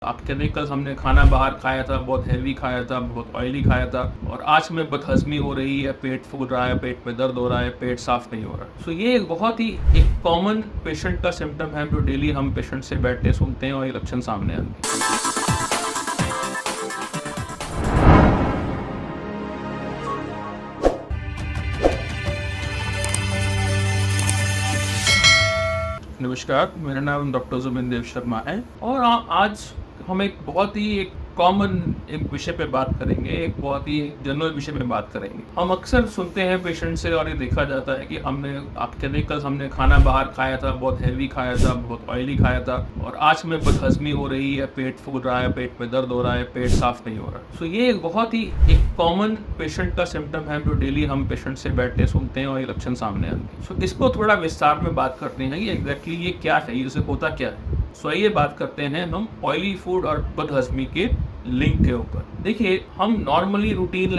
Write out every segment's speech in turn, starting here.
आपके नहीं, कल हमने खाना बाहर खाया था, बहुत हैवी खाया था, बहुत ऑयली खाया था और आज हमें बदहज़मी हो रही है, पेट फूल रहा है, पेट में दर्द हो रहा है, पेट साफ नहीं हो रहा। सो ये एक बहुत ही एक कॉमन पेशेंट का सिम्पटम है जो डेली हम पेशेंट से बैठते सुनते हैं और ये लक्षण सामने आते हैं। नमस्कार, मेरा नाम डॉक्टर ज़ुबिन शर्मा है और आज हम एक बहुत ही एक कॉमन एक विषय पे बात करेंगे, एक बहुत ही जनरल विषय पे बात करेंगे। हम अक्सर सुनते हैं पेशेंट से और ये देखा जाता है कि आपके नहीं, कल हमने खाना बाहर खाया था, बहुत हैवी खाया था, बहुत ऑयली खाया था और आज हमें बदहज़मी हो रही है, पेट फूल रहा है, पेट में दर्द हो रहा है, पेट साफ नहीं हो रहा। सो ये एक बहुत ही एक कॉमन पेशेंट का सिम्पटम है जो डेली हम पेशेंट से बैठते सुनते हैं और ये लक्षण सामने आते हैं। सो इसको थोड़ा विस्तार में बात करते हैं कि एग्जैक्टली ये क्या है, इसे होता क्या है। सो ये बात करते हैं हम ऑयली फूड और बदहज़मी के लिंक के ऊपर। देखिए, हम नॉर्मली रूटीन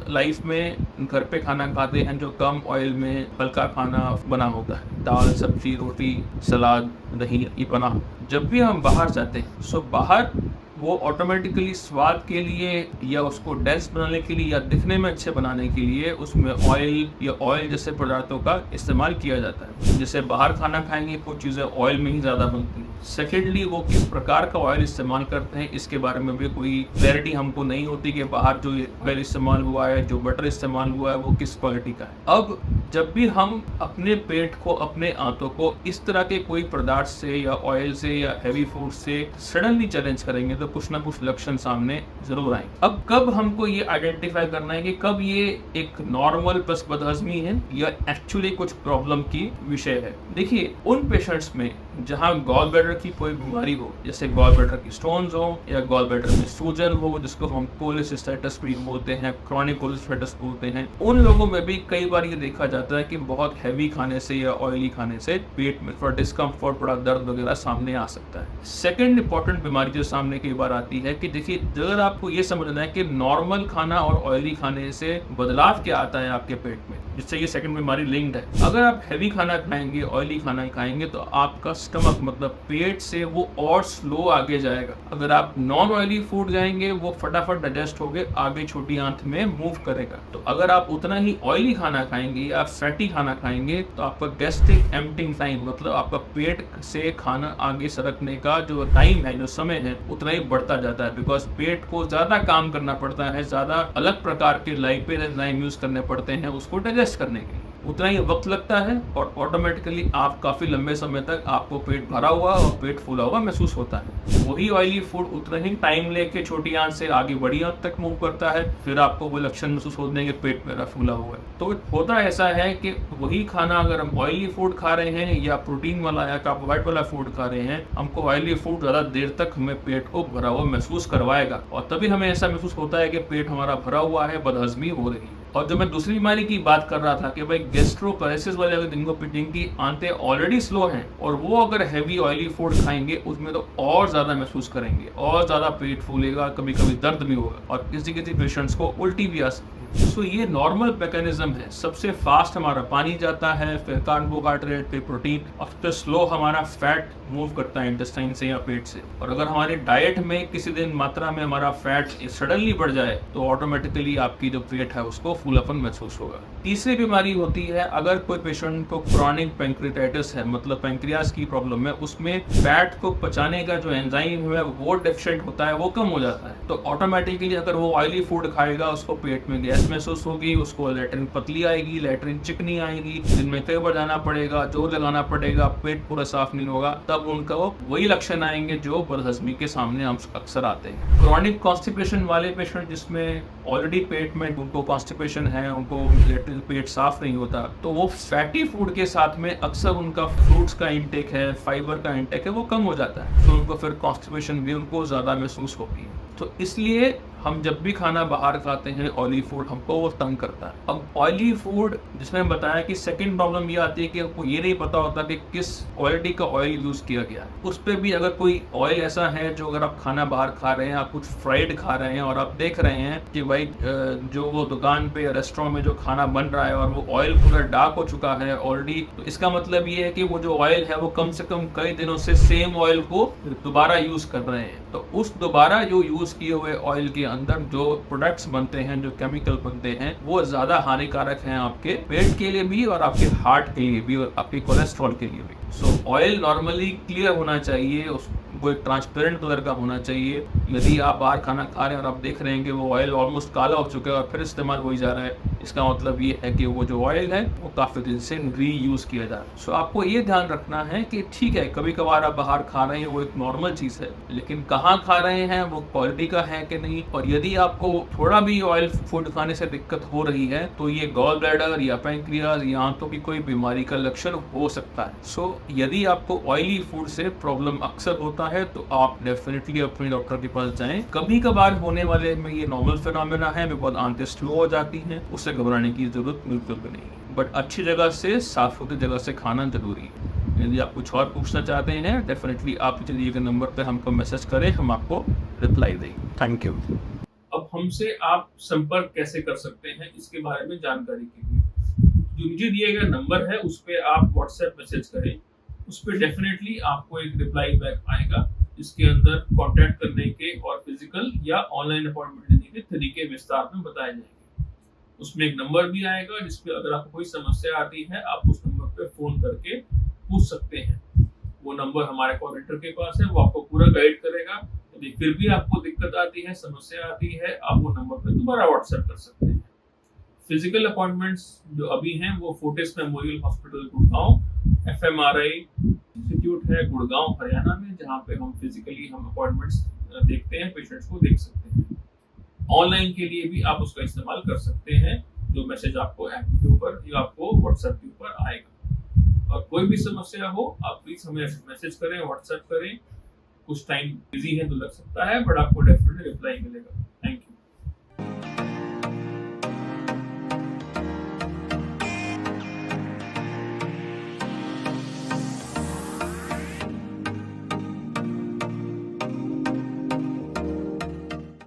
लाइफ में घर पे खाना खाते हैं जो कम ऑयल में हल्का खाना बना होता है, दाल सब्जी रोटी सलाद दही ये बना। जब भी हम बाहर जाते हैं सो बाहर वो ऑटोमेटिकली स्वाद के लिए या उसको डेंस बनाने के लिए या दिखने में अच्छे बनाने के लिए उसमें ऑयल या ऑयल जैसे पदार्थों का इस्तेमाल किया जाता है। जैसे बाहर खाना खाएंगे कुछ चीज़ें ऑयल में ही ज़्यादा बनती हैं। सेकेंडली, वो किस प्रकार का ऑयल इस्तेमाल करते हैं इसके बारे में भी कोई क्लैरिटी हमको नहीं होती कि बाहर जो ऑयल इस्तेमाल हुआ है, जो बटर इस्तेमाल हुआ है, वो किस क्वालिटी का है। अब जब भी हम अपने पेट को, अपने आंतों को इस तरह के कोई पदार्थ से या ऑयल से या हैवी फूड से सडनली चैलेंज करेंगे तो कुछ ना कुछ लक्षण सामने जरूर आएंगे। अब कब हमको ये आइडेंटिफाई करना है कि कब ये एक नॉर्मल प्लस बदहज़मी है या एक्चुअली कुछ प्रॉब्लम की विषय है। देखिए, उन पेशेंट्स में जहाँ गॉल ब्लैडर की कोई बीमारी हो, जैसे गॉल ब्लैडर की स्टोन्स हो या गॉल ब्लैडर में सूजन हो, जिसको हम कोलेसिस्टाइटिस भी बोलते हैं, क्रॉनिक कोलेसिस्टाइटिस बोलते हैं, उन लोगों में भी कई बार ये देखा जाता है कि बहुत हैवी खाने से या ऑयली खाने से पेट में थोड़ा डिस्कम्फर्ट, बड़ा दर्द वगैरह सामने आ सकता है। सेकेंड इंपॉर्टेंट बीमारी जो सामने कई बार आती है कि देखिए, अगर आपको ये समझना है कि नॉर्मल खाना और ऑयली खाने से बदलाव क्या आता है आपके पेट में, जिससे ये सेकंड बीमारी लिंक्ड है। अगर आप हैवी खाना खाएंगे, ऑयली खाना खाएंगे तो आपका स्टमक मतलब पेट से वो और स्लो आगे जाएगा। अगर आप नॉन ऑयली फूड जाएंगे वो फटाफट डाइजेस्ट होके आगे छोटी आंत में मूव करेगा। तो अगर आप उतना ही ऑयली खाना खाएंगे या फैटी खाना खाएंगे तो आपका गैस्ट्रिक एम्प्टिंग टाइम मतलब आपका पेट से खाना आगे सरकने का जो टाइम है, जो समय है, उतना ही बढ़ता जाता है। बिकॉज पेट को ज्यादा काम करना पड़ता है, ज्यादा अलग प्रकार के लाइपेज एंजाइम यूज करने पड़ते हैं उसको डाइजेस्ट करने के लिए, उतना ही वक्त लगता है और ऑटोमेटिकली आप काफी लंबे समय तक आपको पेट भरा हुआ और पेट फूला हुआ महसूस होता है। वही ऑयली फूड उतना ही टाइम लेके छोटी आंत से आगे बड़ी आंत तक मूव करता है, फिर आपको वो लक्षण महसूस होते हैं कि पेट मेरा फूला हुआ है। तो होता ऐसा है कि वही खाना अगर हम ऑयली फूड खा रहे हैं या प्रोटीन वाला या कार्बोहाइड्रेट वाला फूड खा रहे हैं, हमको ऑयली फूड ज्यादा देर तक हमें पेट को भरा हुआ महसूस करवाएगा और तभी हमें ऐसा महसूस होता है कि पेट हमारा भरा हुआ है, बदहज़मी हो रही है। और जो मैं दूसरी बीमारी की बात कर रहा था कि भाई गैस्ट्रोपैरेसिस वाले अगर जिनकी आंतें ऑलरेडी स्लो हैं और वो अगर हैवी ऑयली फूड खाएंगे उसमें तो और ज्यादा महसूस करेंगे और ज्यादा पेट फूलेगा, कभी कभी दर्द भी होगा और किसी किसी पेशेंट्स को उल्टी भी आ सकती है। सो ये नॉर्मल मैकेनिज्म है। सबसे फास्ट हमारा पानी जाता है, फिर कार्बोहाइड्रेट, फिर प्रोटीन और फिर स्लो हमारा फैट मूव करता है इंटेस्टाइन से या पेट से। और अगर हमारे डाइट में किसी दिन मात्रा में हमारा फैट सडनली बढ़ जाए तो ऑटोमेटिकली आपकी जो पेट है उसको फूलापन महसूस होगा। तीसरी बीमारी होती है अगर कोई पेशेंट को क्रॉनिक पैंक्रियाटाइटिस है, मतलब पैंक्रियास की प्रॉब्लम है, उसमें फैट को पचाने का जो एंजाइम है वो डेफिशिएंट होता है, वो कम हो जाता है। तो ऑटोमेटिकली अगर वो ऑयली फूड खाएगा उसको पेट में गैस महसूस होगी, उसको लैट्रिन पतली आएगी, लैट्रिन चिकनी आएगी, दिन में कई बार जाना पड़ेगा, जोर लगाना पड़ेगा, पेट पूरा साफ नहीं होगा, तब उनका वही लक्षण आएंगे जो बदहज़मी के सामने हम अक्सर आते हैं। क्रॉनिक कॉन्स्टिपेशन वाले पेशेंट जिसमें ऑलरेडी पेट में उनको कॉन्स्टिपेशन है, उनको लैट्रिन पेट साफ नहीं होता, तो वो फैटी फूड के साथ में अक्सर उनका फ्रूट्स का इंटेक है, फाइबर का इंटेक है, वो कम हो जाता है, तो उनको फिर कॉन्स्टिपेशन भी उनको ज्यादा महसूस होती है। तो इसलिए हम जब भी खाना बाहर खाते हैं ऑयली फूड, हमको वो तंग करता है। अब ऑयली फूड जिसमें बताया कि सेकंड प्रॉब्लम ये आती है कि आपको ये नहीं पता होता कि किस क्वालिटी का ऑयल यूज किया गया है। उस पे भी अगर कोई ऑयल ऐसा है जो अगर आप खाना बाहर खा रहे हैं, आप कुछ फ्राइड खा रहे हैं और आप देख रहे हैं कि भाई जो वो दुकान पे या रेस्टोरेंट में जो खाना बन रहा है और वो ऑयल पूरा डार्क हो चुका है ऑलरेडी, तो इसका मतलब ये है कि वो जो ऑयल है वो कम से कम कई दिनों से सेम ऑयल को दोबारा यूज कर रहे हैं। तो उस दोबारा जो यूज किए हुए ऑयल के अंदर जो प्रोडक्ट्स बनते हैं, जो केमिकल बनते हैं, वो ज्यादा हानिकारक हैं आपके पेट के लिए भी और आपके हार्ट के लिए भी और आपके कोलेस्ट्रॉल के लिए भी। सो ऑयल नॉर्मली क्लियर होना चाहिए, वो एक ट्रांसपेरेंट कलर का होना चाहिए। यदि आप बाहर खाना खा रहे हैं और आप देख रहे हैं कि वो ऑयल ऑलमोस्ट काला हो चुका है और फिर इस्तेमाल हो जा रहा है, इसका मतलब ये है कि वो जो ऑयल है वो काफ़ी दिन से रीयूज किया जा रहा है। सो आपको ये ध्यान रखना है कि ठीक है, कभी कभार आप बाहर खा रहे हैं, वो एक नॉर्मल चीज़ है, लेकिन कहाँ खा रहे हैं, वो क्वालिटी का है कि नहीं। और यदि आपको थोड़ा भी ऑयल फूड खाने से दिक्कत हो रही है तो ये गॉल ब्लैडर या पैंक्रियाज या आंतों की कोई बीमारी का लक्षण हो सकता है। सो यदि आपको ऑयली फूड से प्रॉब्लम अक्सर होता है तो आप डेफिनेटली अपने डॉक्टर के पास जाएं। कभी कभार होने वाले में ये नॉर्मल फिनोमेना है, बहुत आंतें स्लो हो जाती हैं, उससे घबराने की जरूरत बिल्कुल भी नहीं है। बट अच्छी जगह से, साफ सुथरी जगह से खाना जरूरी है। यदि आप कुछ और पूछना चाहते हैं, डेफिनेटली आप चलिए के नंबर पर हमको मैसेज करें, हम आपको रिप्लाई देंगे। Thank you. अब हमसे आप संपर्क कैसे कर सकते हैं, इसके बारे में जानकारी के लिए जो मुझे दिया गया नंबर है उस पर आप व्हाट्सएप मैसेज करें। उस पर डेफिनेटली आपको एक रिप्लाई बैक आएगा, इसके अंदर कांटेक्ट करने के और फिजिकल या ऑनलाइन अपॉइंटमेंट लेने के तरीके विस्तार में बताए जाएंगे। उसमें एक नंबर भी आएगा जिसपे अगर आपको कोई समस्या आती है आप उस नंबर पे फोन करके पूछ सकते हैं। वो नंबर हमारे कोऑर्डिनेटर के पास है, वो आपको पूरा गाइड करेगा। यदि फिर भी आपको दिक्कत आती है, समस्या आती है, आप वो नंबर पे दोबारा व्हाट्सएप कर सकते हैं। फिजिकल अपॉइंटमेंट्स जो अभी हैं वो Fortis memorial hospital Gurgaon, FMRI institute है गुड़गांव हरियाणा में, जहाँ पे हम फिजिकली अपॉइंटमेंट्स देखते हैं, पेशेंट्स को देख सकते हैं। ऑनलाइन के लिए भी आप उसका इस्तेमाल कर सकते हैं, जो मैसेज आपको ऐप के ऊपर या आपको व्हाट्सएप के ऊपर आएगा। और कोई भी समस्या हो आप प्लीज हमें मैसेज करें, व्हाट्सएप करें। कुछ टाइम बिजी है तो लग सकता है, बट आपको डेफिनेटली रिप्लाई मिलेगा।